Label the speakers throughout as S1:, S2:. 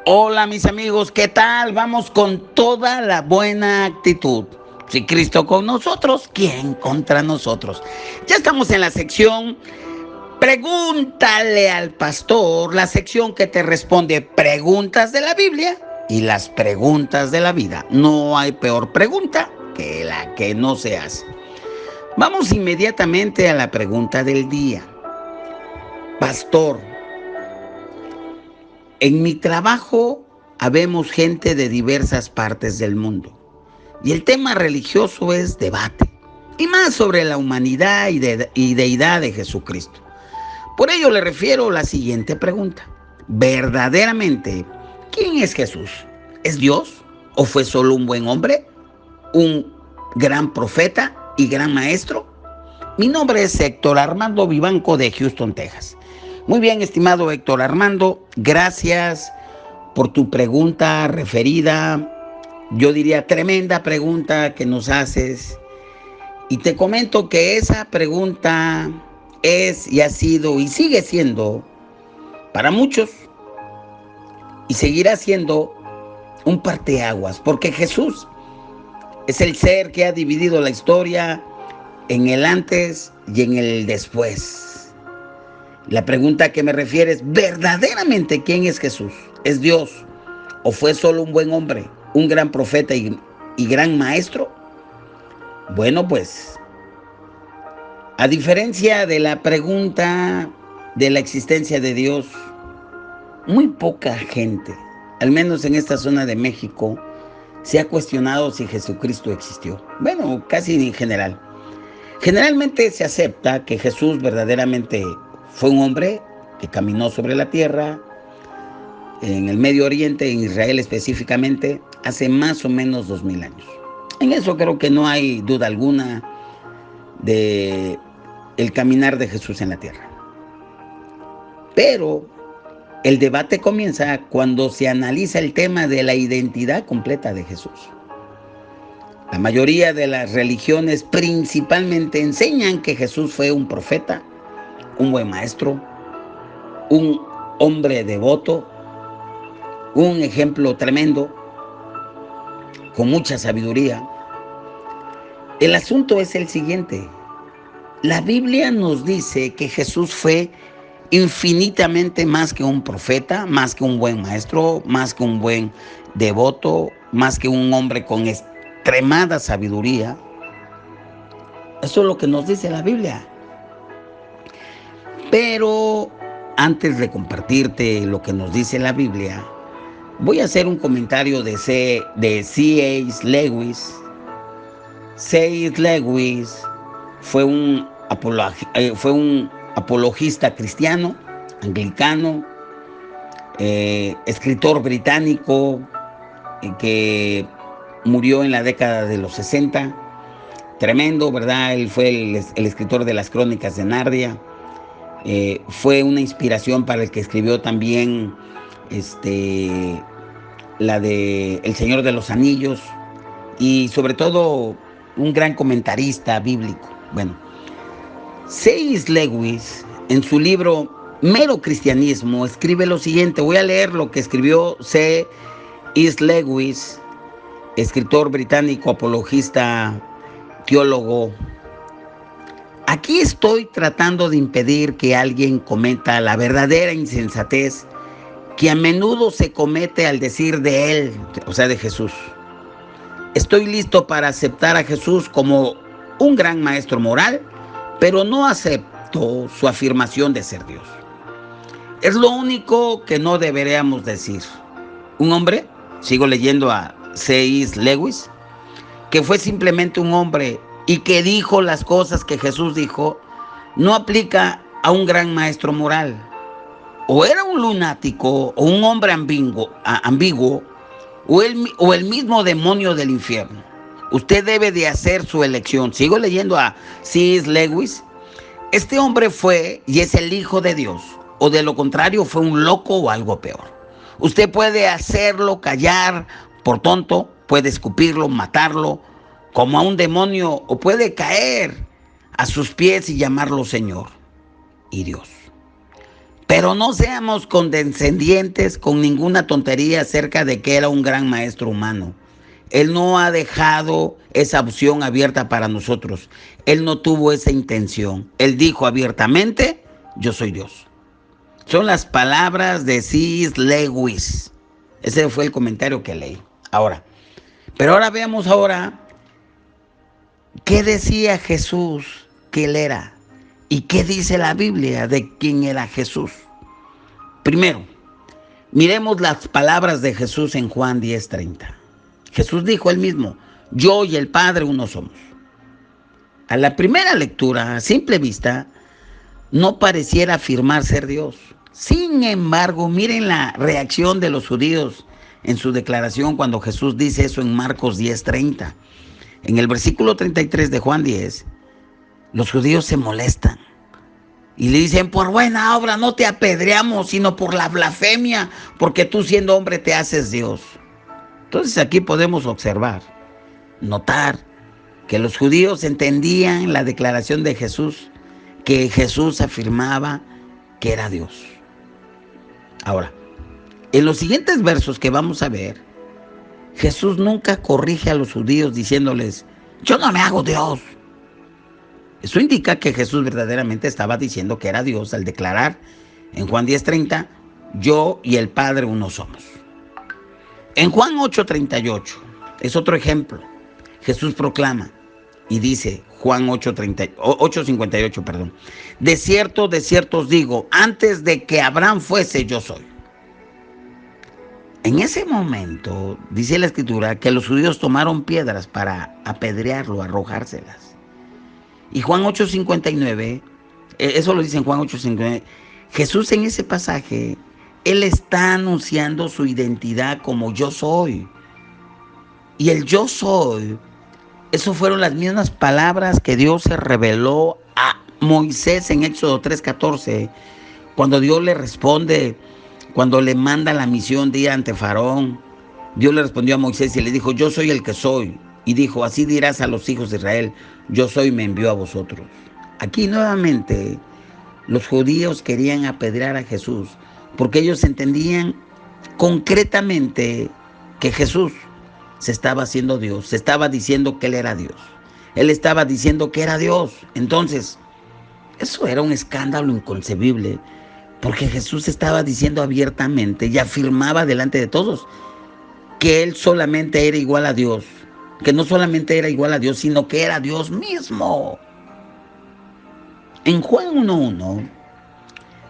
S1: Hola mis amigos, ¿qué tal? Vamos con toda la buena actitud. Si Cristo con nosotros, ¿quién contra nosotros? Ya estamos en la sección Pregúntale al pastor, la sección que te responde preguntas de la Biblia y las preguntas de la vida. No hay peor pregunta que la que no se hace. Vamos inmediatamente a la pregunta del día. Pastor, en mi trabajo habemos gente de diversas partes del mundo y el tema religioso es debate, y más sobre la humanidad y deidad de Jesucristo. Por ello le refiero la siguiente pregunta. ¿Verdaderamente quién es Jesús? ¿Es Dios o fue solo un buen hombre? ¿Un gran profeta y gran maestro? Mi nombre es Héctor Armando Vivanco de Houston, Texas. Muy bien, estimado Héctor Armando, gracias por tu pregunta referida, yo diría tremenda pregunta que nos haces. Y te comento que esa pregunta es y ha sido y sigue siendo para muchos y seguirá siendo un parteaguas, porque Jesús es el ser que ha dividido la historia en el antes y en el después. La pregunta que me refiere es, ¿verdaderamente quién es Jesús? ¿Es Dios o fue solo un buen hombre, un gran profeta y gran maestro? Bueno, pues, a diferencia de la pregunta de la existencia de Dios, muy poca gente, al menos en esta zona de México, se ha cuestionado si Jesucristo existió. Bueno, casi en general. Generalmente se acepta que Jesús verdaderamente fue un hombre que caminó sobre la tierra, en el Medio Oriente, en Israel específicamente, hace más o menos 2000 años. En eso creo que no hay duda alguna de el caminar de Jesús en la tierra. Pero el debate comienza cuando se analiza el tema de la identidad completa de Jesús. La mayoría de las religiones principalmente enseñan que Jesús fue un profeta, un buen maestro, un hombre devoto, un ejemplo tremendo, con mucha sabiduría. El asunto es el siguiente. La Biblia nos dice que Jesús fue infinitamente más que un profeta, más que un buen maestro, más que un buen devoto, más que un hombre con extremada sabiduría. Eso es lo que nos dice la Biblia. Pero antes de compartirte lo que nos dice la Biblia, voy a hacer un comentario de C.S. Lewis. C.S. Lewis fue un apologista cristiano, anglicano, escritor británico que murió en la década de los 60. Tremendo, ¿verdad? Él fue el escritor de las Crónicas de Narnia. Fue una inspiración para el que escribió también la de El Señor de los Anillos, y sobre todo un gran comentarista bíblico. Bueno, C.S. Lewis en su libro Mero Cristianismo escribe lo siguiente. Voy a leer lo que escribió C.S. Lewis, escritor británico, apologista, teólogo. Aquí estoy tratando de impedir que alguien cometa la verdadera insensatez que a menudo se comete al decir de él, o sea, de Jesús. Estoy listo para aceptar a Jesús como un gran maestro moral, pero no acepto su afirmación de ser Dios. Es lo único que no deberíamos decir. Un hombre, sigo leyendo a C.S. Lewis, que fue simplemente un hombre y que dijo las cosas que Jesús dijo, no aplica a un gran maestro moral. O era un lunático o un hombre ambiguo o el mismo demonio del infierno. Usted debe de hacer su elección. Sigo leyendo a C.S. Lewis. Este hombre fue y es el Hijo de Dios, o de lo contrario fue un loco o algo peor. Usted puede hacerlo callar por tonto, puede escupirlo, matarlo como a un demonio, o puede caer a sus pies y llamarlo Señor y Dios. Pero no seamos condescendientes con ninguna tontería acerca de que era un gran maestro humano. Él no ha dejado esa opción abierta para nosotros. Él no tuvo esa intención. Él dijo abiertamente, yo soy Dios. Son las palabras de C.S. Lewis. Ese fue el comentario que leí. Pero ahora veamos qué decía Jesús que él era y qué dice la Biblia de quién era Jesús. Primero, miremos las palabras de Jesús en Juan 10:30. Jesús dijo él mismo, yo y el Padre uno somos. A la primera lectura, a simple vista, no pareciera afirmar ser Dios. Sin embargo, miren la reacción de los judíos en su declaración cuando Jesús dice eso en Marcos 10:30. En el versículo 33 de Juan 10, los judíos se molestan y le dicen, por buena obra no te apedreamos, sino por la blasfemia, porque tú siendo hombre te haces Dios. Entonces aquí podemos notar que los judíos entendían la declaración de Jesús, que Jesús afirmaba que era Dios. Ahora, en los siguientes versos que vamos a ver, Jesús nunca corrige a los judíos diciéndoles, yo no me hago Dios. Eso indica que Jesús verdaderamente estaba diciendo que era Dios al declarar en Juan 10:30, yo y el Padre uno somos. En Juan 8:38 es otro ejemplo. Jesús proclama y dice, Juan 8:58, de cierto os digo, antes de que Abraham fuese, yo soy. En ese momento, dice la Escritura, que los judíos tomaron piedras para apedrearlo, arrojárselas. Y Juan 8:59, eso lo dice en Juan 8:59, Jesús en ese pasaje, Él está anunciando su identidad como yo soy. Y el yo soy, eso fueron las mismas palabras que Dios se reveló a Moisés en Éxodo 3:14, cuando Dios le responde, cuando le manda la misión de ir ante Faraón. Dios le respondió a Moisés y le dijo, yo soy el que soy. Y dijo, así dirás a los hijos de Israel, yo soy, me envió a vosotros. Aquí nuevamente los judíos querían apedrear a Jesús porque ellos entendían concretamente que Jesús se estaba haciendo Dios, se estaba diciendo que Él era Dios. Él estaba diciendo que era Dios. Entonces, eso era un escándalo inconcebible, porque Jesús estaba diciendo abiertamente y afirmaba delante de todos que Él solamente era igual a Dios, que no solamente era igual a Dios, sino que era Dios mismo. En Juan 1:1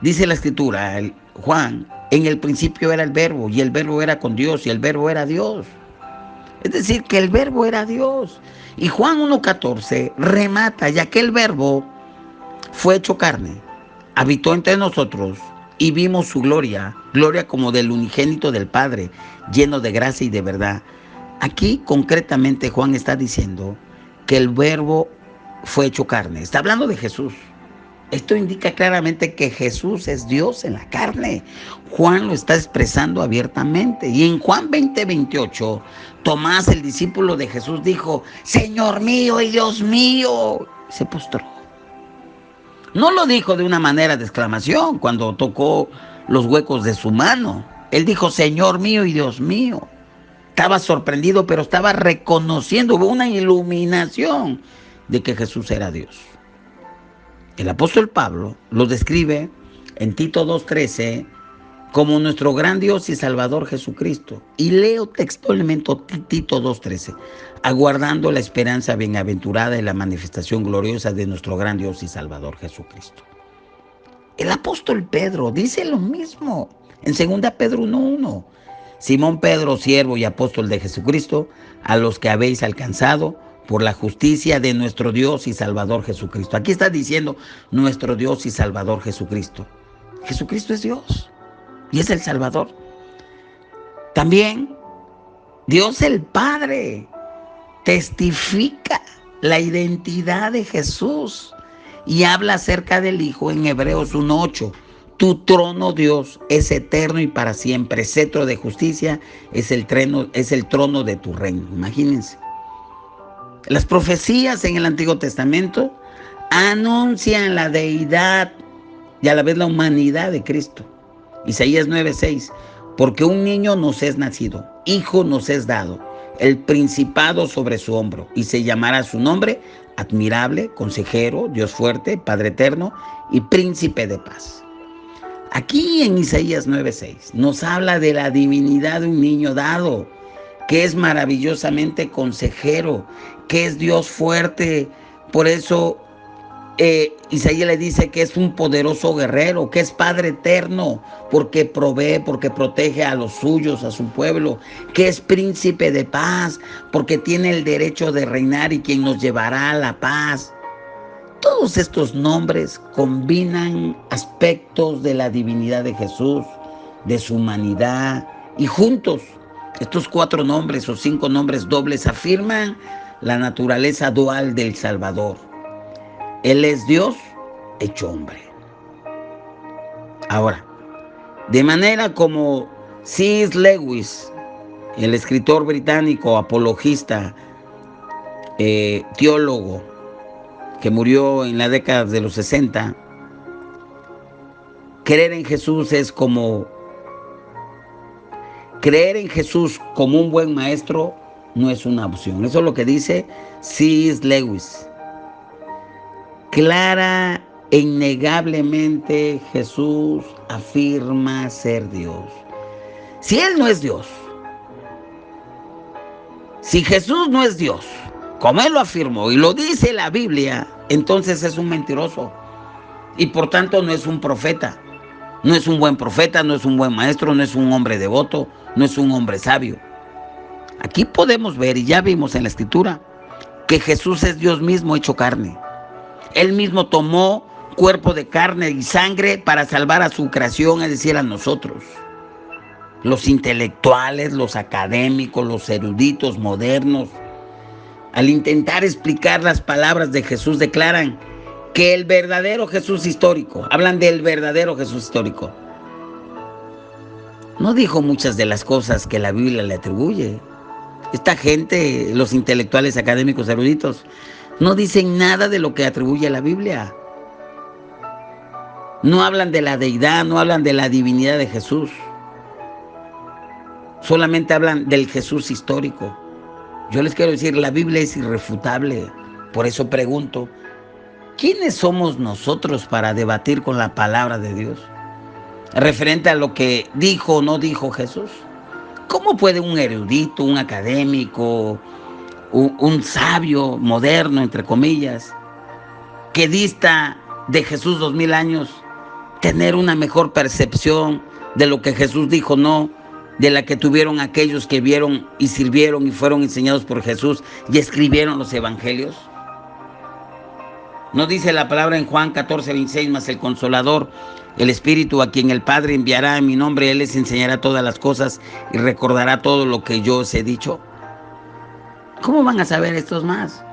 S1: dice la Escritura, Juan, en el principio era el verbo, y el verbo era con Dios, y el verbo era Dios. Es decir, que el verbo era Dios. Y Juan 1:14 remata, ya que el verbo fue hecho carne, habitó entre nosotros y vimos su gloria, gloria como del unigénito del Padre, lleno de gracia y de verdad. Aquí concretamente Juan está diciendo que el verbo fue hecho carne. Está hablando de Jesús. Esto indica claramente que Jesús es Dios en la carne. Juan lo está expresando abiertamente. Y en Juan 20:28, Tomás, el discípulo de Jesús, dijo, Señor mío y Dios mío. Se postró. No lo dijo de una manera de exclamación cuando tocó los huecos de su mano. Él dijo, Señor mío y Dios mío. Estaba sorprendido, pero estaba reconociendo, hubo una iluminación de que Jesús era Dios. El apóstol Pablo lo describe en Tito 2:13 como nuestro gran Dios y Salvador Jesucristo. Y leo textualmente Tito 2:13, aguardando la esperanza bienaventurada y la manifestación gloriosa de nuestro gran Dios y Salvador Jesucristo. El apóstol Pedro dice lo mismo en 2 Pedro 1:1. Simón Pedro, siervo y apóstol de Jesucristo, a los que habéis alcanzado por la justicia de nuestro Dios y Salvador Jesucristo. Aquí está diciendo nuestro Dios y Salvador Jesucristo. Jesucristo es Dios y es el Salvador. También Dios el Padre testifica la identidad de Jesús y habla acerca del Hijo en Hebreos 1:8. Tu trono, Dios, es eterno y para siempre. Cetro de justicia es el trono de tu reino. Imagínense. Las profecías en el Antiguo Testamento anuncian la deidad y a la vez la humanidad de Cristo. Isaías 9:6, porque un niño nos es nacido, hijo nos es dado, el principado sobre su hombro, y se llamará su nombre admirable, consejero, Dios fuerte, Padre eterno y príncipe de paz. Aquí en Isaías 9:6 nos habla de la divinidad de un niño dado, que es maravillosamente consejero, que es Dios fuerte. Por eso Isaías le dice que es un poderoso guerrero, que es Padre eterno, porque provee, porque protege a los suyos, a su pueblo, que es príncipe de paz, porque tiene el derecho de reinar y quien nos llevará a la paz. Todos estos nombres combinan aspectos de la divinidad de Jesús, de su humanidad, y juntos estos 4 nombres o 5 nombres dobles afirman la naturaleza dual del Salvador. Él es Dios hecho hombre. Ahora, de manera como C.S. Lewis, el escritor británico, apologista, teólogo, que murió en la década de los 60, creer en Jesús como un buen maestro no es una opción. Eso es lo que dice C.S. Lewis. Clara e innegablemente Jesús afirma ser Dios. Si Él no es Dios, si Jesús no es Dios, como Él lo afirmó y lo dice la Biblia, entonces es un mentiroso y por tanto no es un profeta. No es un buen profeta, no es un buen maestro, no es un hombre devoto, no es un hombre sabio. Aquí podemos ver, y ya vimos en la Escritura, que Jesús es Dios mismo hecho carne. Él mismo tomó cuerpo de carne y sangre para salvar a su creación, es decir, a nosotros. Los intelectuales, los académicos, los eruditos modernos, al intentar explicar las palabras de Jesús, declaran que el verdadero Jesús histórico, hablan del verdadero Jesús histórico, no dijo muchas de las cosas que la Biblia le atribuye. Esta gente, los intelectuales, académicos, eruditos, no dicen nada de lo que atribuye a la Biblia. No hablan de la deidad, no hablan de la divinidad de Jesús. Solamente hablan del Jesús histórico. Yo les quiero decir, la Biblia es irrefutable. Por eso pregunto, ¿quiénes somos nosotros para debatir con la palabra de Dios referente a lo que dijo o no dijo Jesús? ¿Cómo puede un erudito, un académico, un sabio moderno, entre comillas, que dista de Jesús 2000 años, tener una mejor percepción de lo que Jesús dijo, no de la que tuvieron aquellos que vieron y sirvieron y fueron enseñados por Jesús y escribieron los evangelios? ¿No dice la palabra en Juan 14:26, mas el Consolador, el Espíritu, a quien el Padre enviará en mi nombre, Él les enseñará todas las cosas y recordará todo lo que yo os he dicho? ¿Cómo van a saber estos más?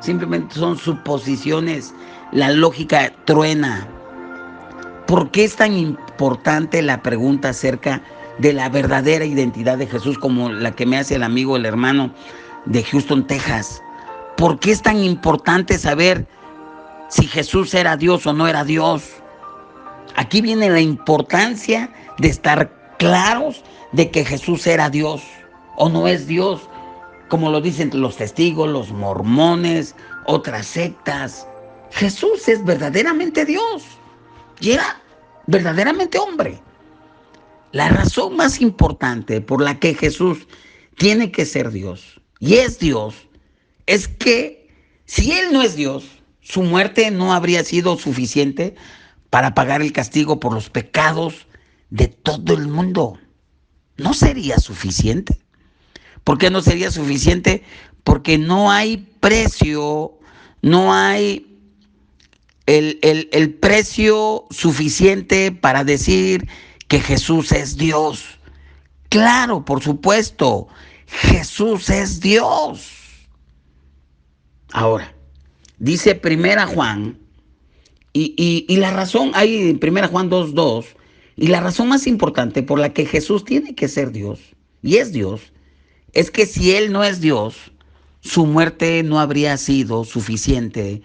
S1: Simplemente son suposiciones. La lógica truena. ¿Por qué es tan importante la pregunta acerca de la verdadera identidad de Jesús, como la que me hace el amigo, el hermano de Houston, Texas? ¿Por qué es tan importante saber si Jesús era Dios o no era Dios? Aquí viene la importancia de estar claros de que Jesús era Dios o no es Dios, como lo dicen los testigos, los mormones, otras sectas. Jesús es verdaderamente Dios y era verdaderamente hombre. La razón más importante por la que Jesús tiene que ser Dios y es Dios es que si Él no es Dios, su muerte no habría sido suficiente para pagar el castigo por los pecados de todo el mundo. No sería suficiente. ¿Por qué no sería suficiente? Porque no hay precio, no hay el precio suficiente para decir que Jesús es Dios. Claro, por supuesto, Jesús es Dios. Ahora, dice Primera Juan, y la razón, hay en Primera Juan 2:2, y la razón más importante por la que Jesús tiene que ser Dios, y es Dios, es que si Él no es Dios, su muerte no habría sido suficiente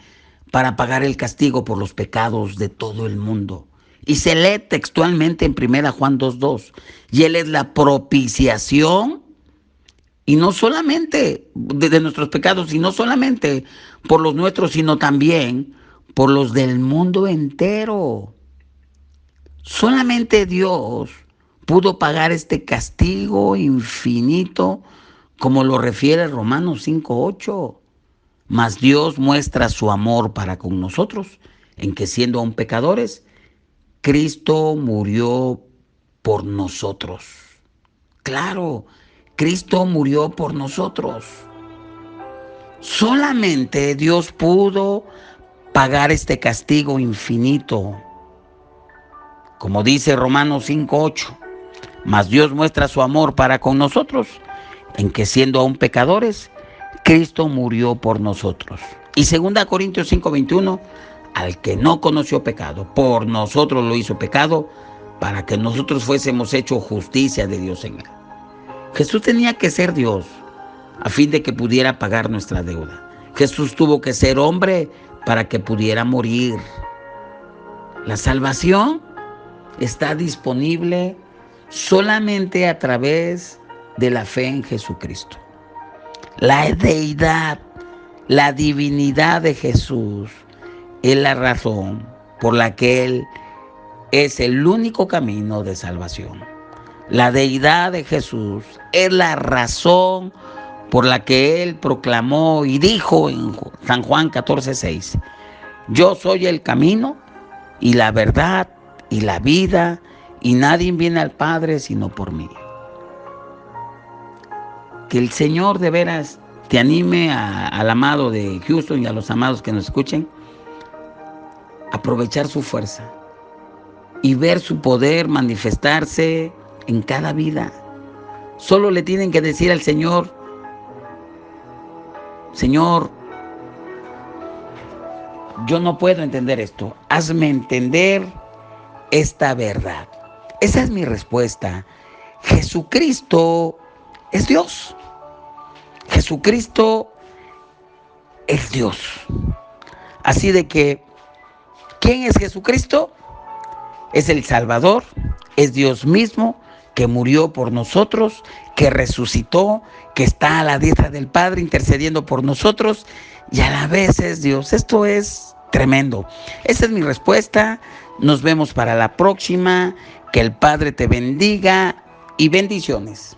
S1: para pagar el castigo por los pecados de todo el mundo. Y se lee textualmente en 1 Juan 2:2. Y Él es la propiciación, y no solamente de nuestros pecados, y no solamente por los nuestros, sino también por los del mundo entero. Solamente Dios pudo pagar este castigo infinito, como lo refiere Romanos 5:8. Mas Dios muestra su amor para con nosotros, en que siendo aún pecadores, Cristo murió por nosotros. Claro, Cristo murió por nosotros. Solamente Dios pudo pagar este castigo infinito. Como dice Romanos 5:8, mas Dios muestra su amor para con nosotros, en que siendo aún pecadores, Cristo murió por nosotros. Y 2 Corintios 5:21, al que no conoció pecado, por nosotros lo hizo pecado, para que nosotros fuésemos hechos justicia de Dios en él. Jesús tenía que ser Dios, a fin de que pudiera pagar nuestra deuda. Jesús tuvo que ser hombre para que pudiera morir. La salvación está disponible solamente a través de la fe en Jesucristo. La deidad, la divinidad de Jesús es la razón por la que Él es el único camino de salvación. La deidad de Jesús es la razón por la que Él proclamó y dijo en San Juan 14:6, yo soy el camino y la verdad y la vida, y nadie viene al Padre sino por mí. Que el Señor de veras te anime al amado de Houston y a los amados que nos escuchen, a aprovechar su fuerza y ver su poder manifestarse en cada vida. Solo le tienen que decir al Señor, Señor, yo no puedo entender esto, hazme entender esta verdad. Esa es mi respuesta. Jesucristo es Dios. Jesucristo es Dios. Así de que, ¿quién es Jesucristo? Es el Salvador, es Dios mismo que murió por nosotros, que resucitó, que está a la diestra del Padre intercediendo por nosotros, y a la vez es Dios. Esto es tremendo. Esa es mi respuesta. Nos vemos para la próxima. Que el Padre te bendiga y bendiciones.